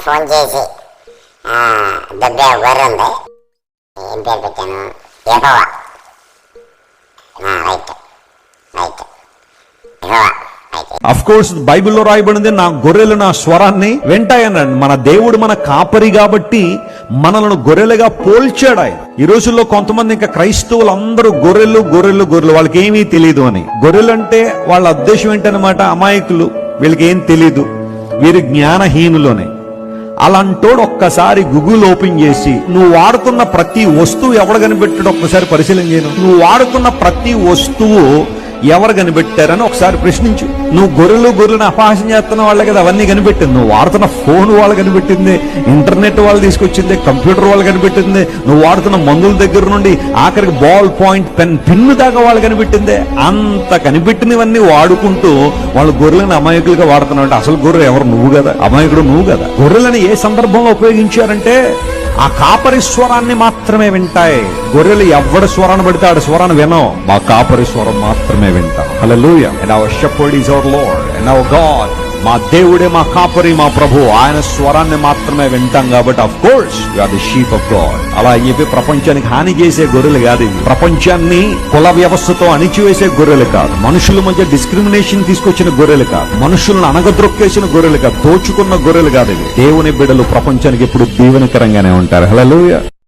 Phone చేసి దొబ్బే గొర్రె ఉంది, ఏం పేరు పెట్టాను, యెహోవా. రైట్ రైట్, యెహోవా. అఫ్ కోర్స్ బైబిల్లో రాయబడింది, నా గొర్రెలు నా స్వరాన్ని వింటాయన్నాడు. మన దేవుడు మన కాపరి కాబట్టి మనలను గొర్రెలుగా పోల్చాడు ఆయన. ఈ రోజుల్లో కొంతమంది ఇంకా క్రైస్తవులు అందరూ గొర్రెలు గొర్రెలు గొర్రెలు, వాళ్ళకి ఏమీ తెలియదు అని. గొర్రెలు అంటే వాళ్ళ ఉద్దేశం ఏంటనమాట, అమాయకులు, వీళ్ళకి ఏం తెలీదు, వీరు జ్ఞానహీనులోనే. అలాంటోడు ఒక్కసారి గూగుల్ ఓపెన్ చేసి నువ్వు వాడుతున్న ప్రతి వస్తువు ఎవడు కనిపెట్టాడు ఒక్కసారి పరిశీలన చేయను. నువ్వు వాడుతున్న ప్రతి వస్తువు ఎవరు కనిపెట్టారని ఒకసారి ప్రశ్నించు. నువ్వు గొర్రెలను అపహాస్యం చేస్తున్న వాళ్ళే కదా అవన్నీ కనిపెట్టింది. నువ్వు వాడుతున్న ఫోన్ వాళ్ళు కనిపెట్టింది, ఇంటర్నెట్ వాళ్ళు తీసుకొచ్చింది, కంప్యూటర్ వాళ్ళు కనిపెట్టింది, నువ్వు వాడుతున్న మందుల దగ్గర నుండి ఆఖరికి బాల్ పాయింట్ పిన్ను దాకా వాళ్ళు కనిపెట్టిందే. అంత కనిపెట్టినవన్నీ వాడుకుంటూ వాళ్ళు గొర్రెలను అమాయకులుగా వాడుతున్నావు అంటే అసలు గొర్రె ఎవరు? నువ్వు కదా, అమాయకుడు నువ్వు కదా. గొర్రెలను ఏ సందర్భంలో ఉపయోగించారంటే ఆ కాపరి స్వరాన్ని మాత్రమే వింటాయి. గొర్రెలు ఎవడి స్వరాన్ని పడితే ఆడి స్వరాన్ని వినవు, మా కాపరి స్వరం మాత్రమే వింటాం. Hallelujah. And our shepherd is our Lord and our God. మా దేవుడే మా కాపరి, మా ప్రభు, ఆయన స్వరాన్ని మాత్రమే వింటాం. కాబట్టి of course you are the sheep of God. అలా చెప్పి ప్రపంచానికి హాని చేసే గొర్రెలు కాదు ఇవి. ప్రపంచాన్ని కుల వ్యవస్థతో అణిచివేసే గొర్రెలు కాదు, మనుషుల మధ్య డిస్క్రిమినేషన్ తీసుకొచ్చిన గొర్రెలు కాదు, మనుషులను అనగద్రొక్కేసిన గొర్రెలు కాదు, దోచుకున్న గొర్రెలు కాదు ఇవి. దేవుని బిడ్డలు ప్రపంచానికి ఎప్పుడు దీవెనకరంగానే ఉంటారు. హల్లెలూయా.